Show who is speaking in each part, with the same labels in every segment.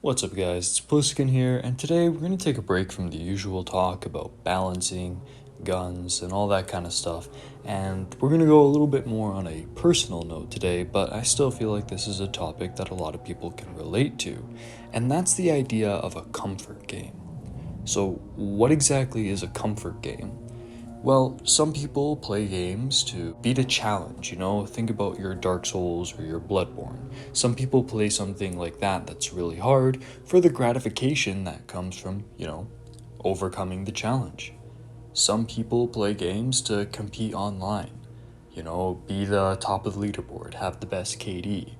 Speaker 1: What's up guys, it's Pliskin here, and today we're going to take a break from the usual talk about balancing, guns, and all that kind of stuff, and we're going to go a little bit more on a personal note today, but I still feel like this is a topic that a lot of people can relate to, and that's the idea of a comfort game. So what exactly is a comfort game? Well, some people play games to beat a challenge, think about your Dark Souls or your Bloodborne. Some people play something like that that's really hard for the gratification that comes from, overcoming the challenge. Some people play games to compete online, be the top of the leaderboard, have the best KD.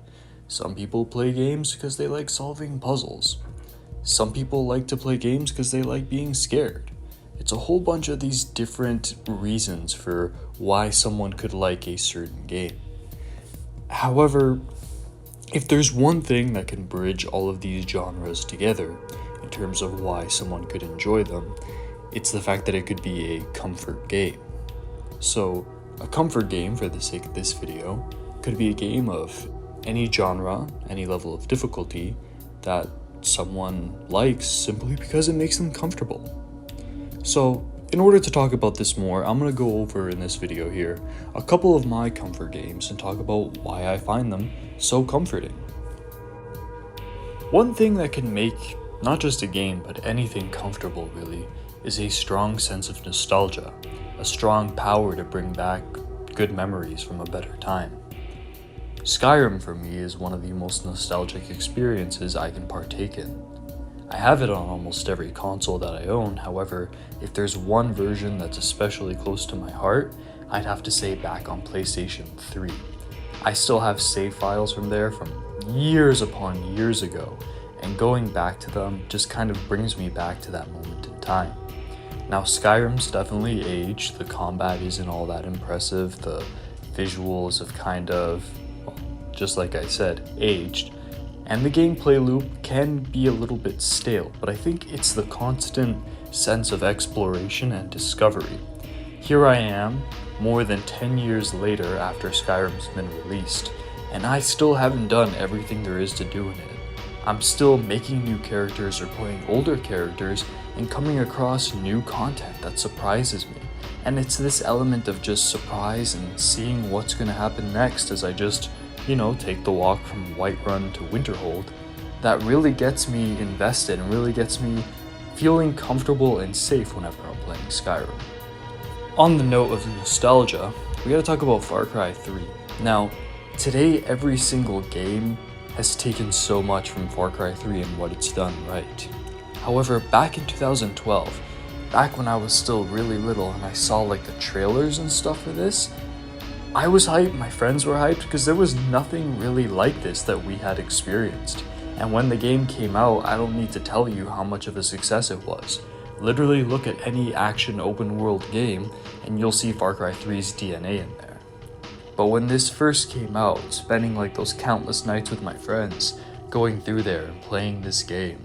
Speaker 1: Some people play games because they like solving puzzles. Some people like to play games because they like being scared. It's a whole bunch of these different reasons for why someone could like a certain game. However, if there's one thing that can bridge all of these genres together in terms of why someone could enjoy them, it's the fact that it could be a comfort game. So, a comfort game, for the sake of this video, could be a game of any genre, any level of difficulty that someone likes simply because it makes them comfortable. So, in order to talk about this more, I'm going to go over in this video here a couple of my comfort games and talk about why I find them so comforting. One thing that can make not just a game but anything comfortable really is a strong sense of nostalgia, a strong power to bring back good memories from a better time. Skyrim for me is one of the most nostalgic experiences I can partake in. I have it on almost every console that I own, however, if there's one version that's especially close to my heart, I'd have to say back on PlayStation 3. I still have save files from there from years upon years ago, and going back to them just kind of brings me back to that moment in time. Now Skyrim's definitely aged, the combat isn't all that impressive, the visuals have just like I said, aged. And the gameplay loop can be a little bit stale, but I think it's the constant sense of exploration and discovery. Here I am, more than 10 years later after Skyrim's been released, and I still haven't done everything there is to do in it. I'm still making new characters or playing older characters and coming across new content that surprises me. And it's this element of just surprise and seeing what's going to happen next as I just take the walk from Whiterun to Winterhold, that really gets me invested and really gets me feeling comfortable and safe whenever I'm playing Skyrim. On the note of nostalgia, we gotta talk about Far Cry 3. Now, today every single game has taken so much from Far Cry 3 and what it's done right. However, back in 2012, back when I was still really little and I saw the trailers and stuff for this, I was hyped, my friends were hyped, because there was nothing really like this that we had experienced. And when the game came out, I don't need to tell you how much of a success it was. Literally look at any action open world game and you'll see Far Cry 3's DNA in there. But when this first came out, spending those countless nights with my friends, going through there and playing this game,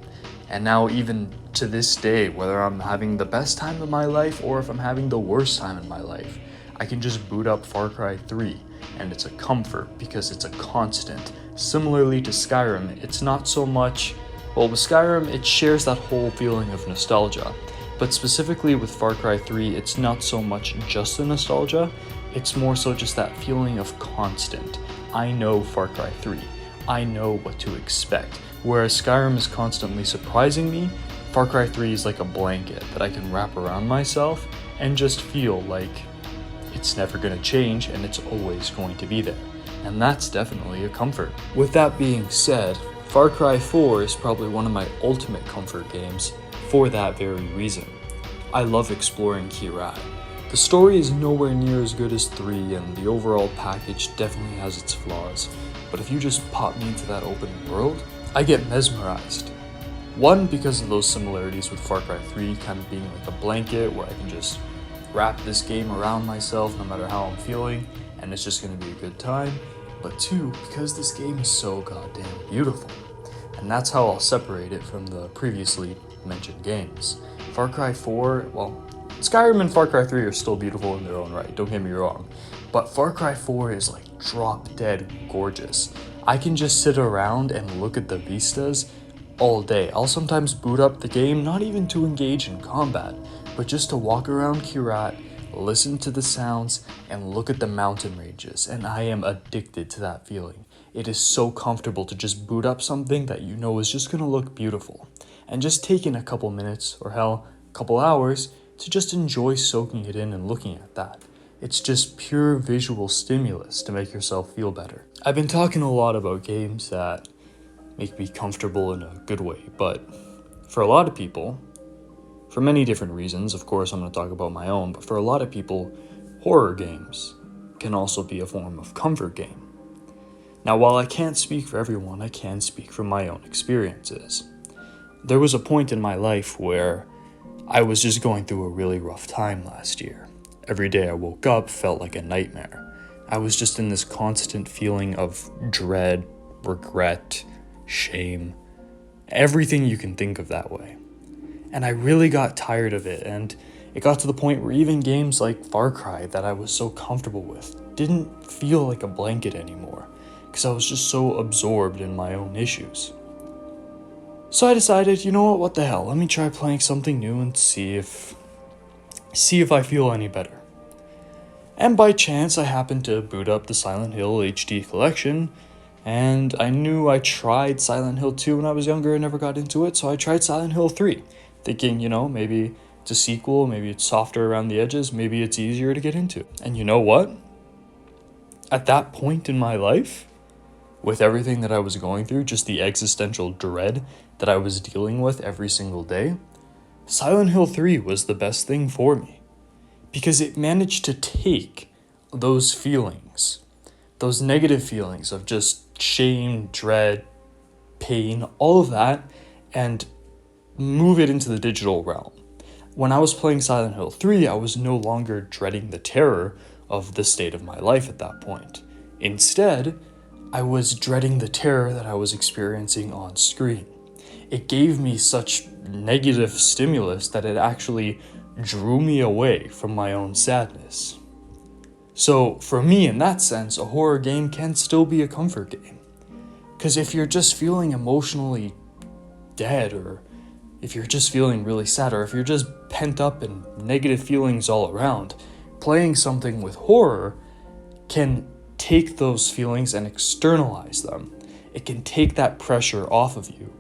Speaker 1: and now even to this day, whether I'm having the best time of my life or if I'm having the worst time in my life, I can just boot up Far Cry 3, and it's a comfort because it's a constant. Similarly to Skyrim, it's not so much, with Skyrim it shares that whole feeling of nostalgia, but specifically with Far Cry 3, it's not so much just the nostalgia, it's more so just that feeling of constant. I know Far Cry 3, I know what to expect. Whereas Skyrim is constantly surprising me, Far Cry 3 is like a blanket that I can wrap around myself and just feel like it's never going to change and it's always going to be there. And that's definitely a comfort. With that being said, Far Cry 4 is probably one of my ultimate comfort games for that very reason. I love exploring Kirai. The story is nowhere near as good as 3 and the overall package definitely has its flaws, but if you just pop me into that open world, I get mesmerized. One, because of those similarities with Far Cry 3 kind of being like a blanket where I can just wrap this game around myself no matter how I'm feeling, and it's just going to be a good time. But 2, because this game is so goddamn beautiful. And that's how I'll separate it from the previously mentioned games. Far Cry 4, Skyrim and Far Cry 3 are still beautiful in their own right, don't get me wrong. But Far Cry 4 is drop dead gorgeous. I can just sit around and look at the vistas all day. I'll sometimes boot up the game not even to engage in combat, but just to walk around Kirat, listen to the sounds, and look at the mountain ranges, and I am addicted to that feeling. It is so comfortable to just boot up something that you know is just going to look beautiful, and just taking a couple minutes, or hell, a couple hours, to just enjoy soaking it in and looking at that. It's just pure visual stimulus to make yourself feel better. I've been talking a lot about games that make me comfortable in a good way, but for a lot of people, for many different reasons, of course I'm going to talk about my own, but for a lot of people, horror games can also be a form of comfort game. Now, while I can't speak for everyone, I can speak from my own experiences. There was a point in my life where I was just going through a really rough time last year. Every day I woke up felt like a nightmare. I was just in this constant feeling of dread, regret, shame, everything you can think of that way. And I really got tired of it, and it got to the point where even games like Far Cry that I was so comfortable with didn't feel like a blanket anymore, because I was just so absorbed in my own issues. So I decided, you know what the hell, let me try playing something new and see if I feel any better. And by chance, I happened to boot up the Silent Hill HD collection, and I knew I tried Silent Hill 2 when I was younger and never got into it, so I tried Silent Hill 3, thinking, maybe it's a sequel, maybe it's softer around the edges, maybe it's easier to get into. And you know what? At that point in my life, with everything that I was going through, just the existential dread that I was dealing with every single day, Silent Hill 3 was the best thing for me. Because it managed to take those feelings, those negative feelings of just shame, dread, pain, all of that, and move it into the digital realm. When I was playing Silent Hill 3, I was no longer dreading the terror of the state of my life at that point. Instead, I was dreading the terror that I was experiencing on screen. It gave me such negative stimulus that it actually drew me away from my own sadness. So for me, in that sense, a horror game can still be a comfort game. Because if you're just feeling emotionally dead, or if you're just feeling really sad, or if you're just pent up and negative feelings all around, playing something with horror can take those feelings and externalize them. It can take that pressure off of you.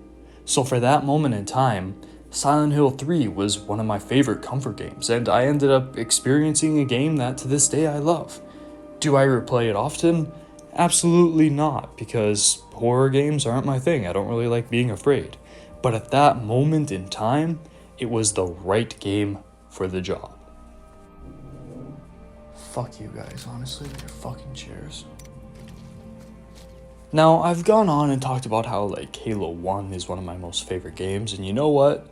Speaker 1: So for that moment in time, Silent Hill 3 was one of my favorite comfort games, and I ended up experiencing a game that to this day I love. Do I replay it often? Absolutely not, because horror games aren't my thing. I don't really like being afraid. But at that moment in time, it was the right game for the job. Fuck you guys, honestly, with your fucking chairs. Now, I've gone on and talked about how, Halo 1 is one of my most favorite games, and you know what?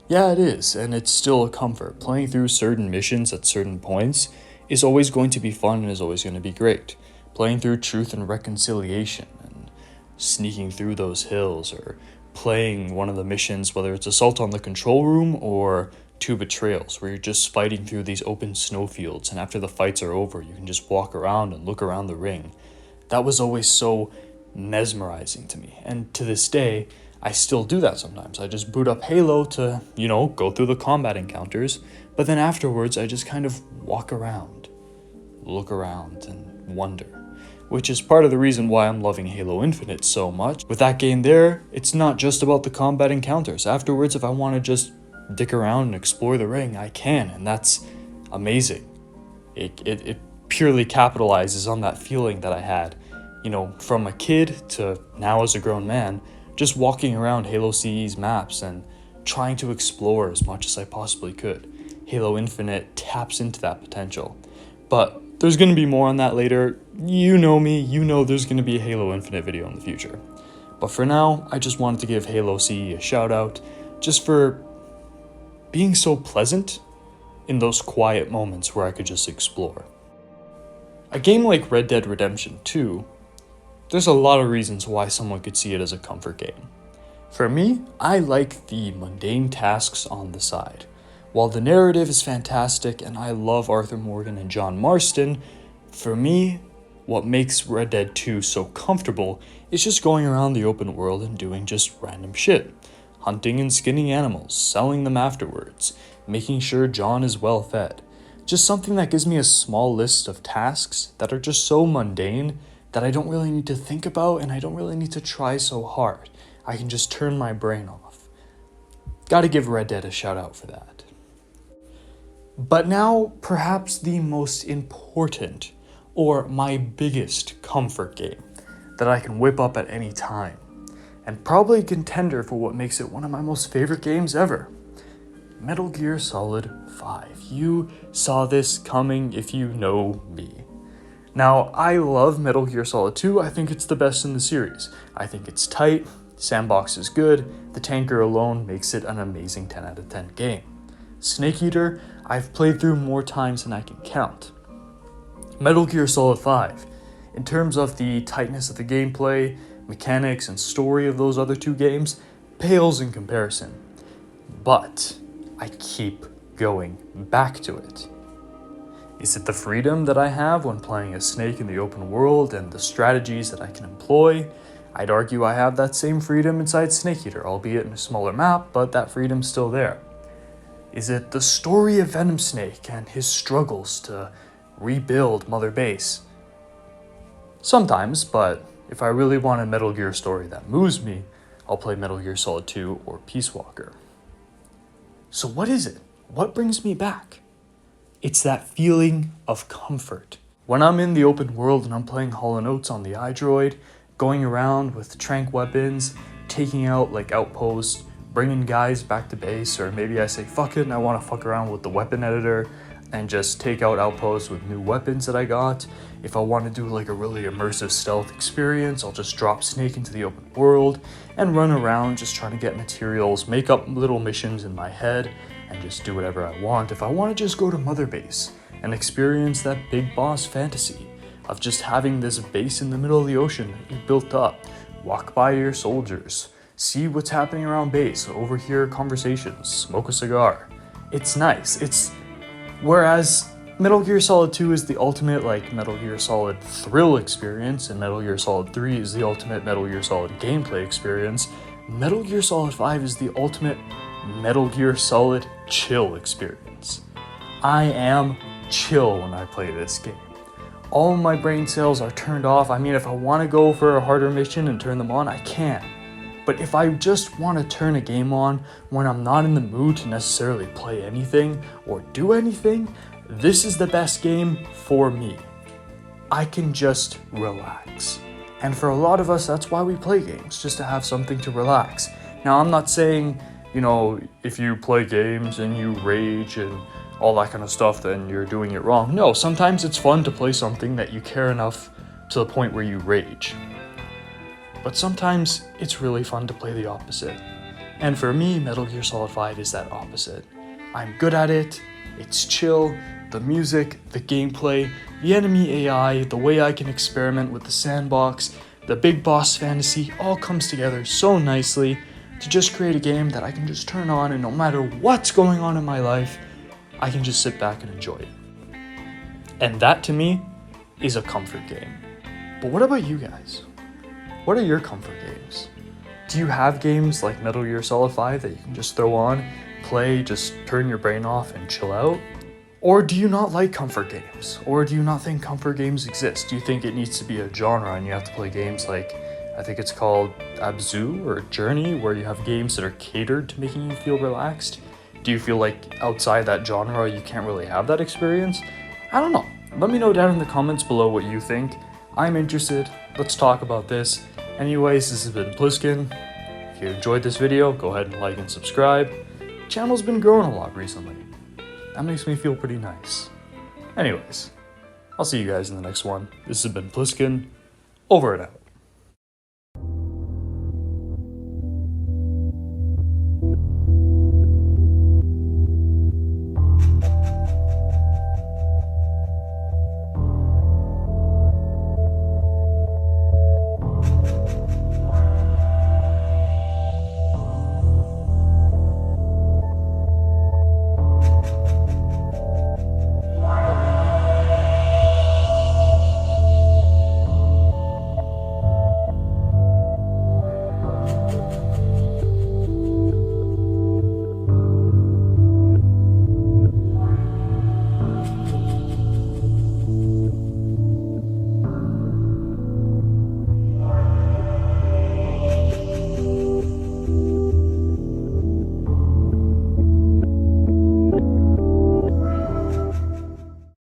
Speaker 1: Yeah, it is, and it's still a comfort. Playing through certain missions at certain points is always going to be fun and is always going to be great. Playing through Truth and Reconciliation and sneaking through those hills, or playing one of the missions, whether it's Assault on the Control Room or Two Betrayals, where you're just fighting through these open snowfields, and after the fights are over, you can just walk around and look around the ring. That was always so mesmerizing to me, and to this day, I still do that sometimes. I just boot up Halo to, go through the combat encounters, but then afterwards I just kind of walk around, look around, and wonder. Which is part of the reason why I'm loving Halo Infinite so much. With that game there, it's not just about the combat encounters. Afterwards, if I want to just dick around and explore the ring, I can, and that's amazing. It purely capitalizes on that feeling that I had, from a kid to now as a grown man, just walking around Halo CE's maps and trying to explore as much as I possibly could. Halo Infinite taps into that potential. But there's going to be more on that later. You know me, there's going to be a Halo Infinite video in the future. But for now, I just wanted to give Halo CE a shout out, just for being so pleasant in those quiet moments where I could just explore. A game like Red Dead Redemption 2, there's a lot of reasons why someone could see it as a comfort game. For me, I like the mundane tasks on the side. While the narrative is fantastic and I love Arthur Morgan and John Marston, for me, What makes Red Dead 2 so comfortable is just going around the open world and doing just random shit. Hunting and skinning animals, selling them afterwards, making sure John is well fed. Just something that gives me a small list of tasks that are just so mundane that I don't really need to think about and I don't really need to try so hard. I can just turn my brain off. Gotta give Red Dead a shout out for that. But now, perhaps the most important, or my biggest comfort game that I can whip up at any time, and probably a contender for what makes it one of my most favorite games ever. Metal Gear Solid 5. You saw this coming if you know me. Now, I love Metal Gear Solid 2. I think it's the best in the series. I think it's tight, sandbox is good, the tanker alone makes it an amazing 10 out of 10 game. Snake Eater, I've played through more times than I can count. Metal Gear Solid 5, in terms of the tightness of the gameplay, mechanics, and story of those other two games, pales in comparison. But I keep going back to it. Is it the freedom that I have when playing as Snake in the open world and the strategies that I can employ? I'd argue I have that same freedom inside Snake Eater, albeit in a smaller map, but that freedom's still there. Is it the story of Venom Snake and his struggles to rebuild Mother Base? Sometimes, but if I really want a Metal Gear story that moves me, I'll play Metal Gear Solid 2 or Peace Walker. So what is it? What brings me back? It's that feeling of comfort. When I'm in the open world and I'm playing Hollow Notes on the iDroid, going around with tranq weapons, taking out like outposts, bringing guys back to base, or maybe I say fuck it and I want to fuck around with the weapon editor and just take out outposts with new weapons that I got. If I want to do like a really immersive stealth experience, I'll just drop Snake into the open world and run around just trying to get materials, make up little missions in my head, and just do whatever I want. If I want to just go to Mother Base and experience that big boss fantasy of just having this base in the middle of the ocean that you built up, walk by your soldiers, see what's happening around base, overhear conversations, smoke a cigar. It's nice. Whereas Metal Gear Solid 2 is the ultimate like Metal Gear Solid thrill experience, and Metal Gear Solid 3 is the ultimate Metal Gear Solid gameplay experience, Metal Gear Solid 5 is the ultimate Metal Gear Solid chill experience. I am chill when I play this game. All my brain cells are turned off. I mean, if I want to go for a harder mission and turn them on, I can. But if I just want to turn a game on when I'm not in the mood to necessarily play anything or do anything, this is the best game for me. I can just relax. And for a lot of us, that's why we play games, just to have something to relax. Now, I'm not saying, if you play games and you rage and all that kind of stuff, then you're doing it wrong. No, sometimes it's fun to play something that you care enough to the point where you rage. But sometimes it's really fun to play the opposite. And for me, Metal Gear Solid 5 is that opposite. I'm good at it, it's chill, the music, the gameplay, the enemy AI, the way I can experiment with the sandbox, the big boss fantasy, all comes together so nicely to just create a game that I can just turn on, and no matter what's going on in my life, I can just sit back and enjoy it. And that to me is a comfort game. But what about you guys? What are your comfort games? Do you have games like Metal Gear Solid 5 that you can just throw on, play, just turn your brain off and chill out? Or do you not like comfort games? Or do you not think comfort games exist? Do you think it needs to be a genre and you have to play games like, I think it's called Abzu or Journey, where you have games that are catered to making you feel relaxed? Do you feel like outside that genre you can't really have that experience? I don't know. Let me know down in the comments below what you think. I'm interested. Let's talk about this. Anyways, this has been Pliskin. If you enjoyed this video, go ahead and like and subscribe. The channel's been growing a lot recently. That makes me feel pretty nice. Anyways, I'll see you guys in the next one. This has been Pliskin. Over and out.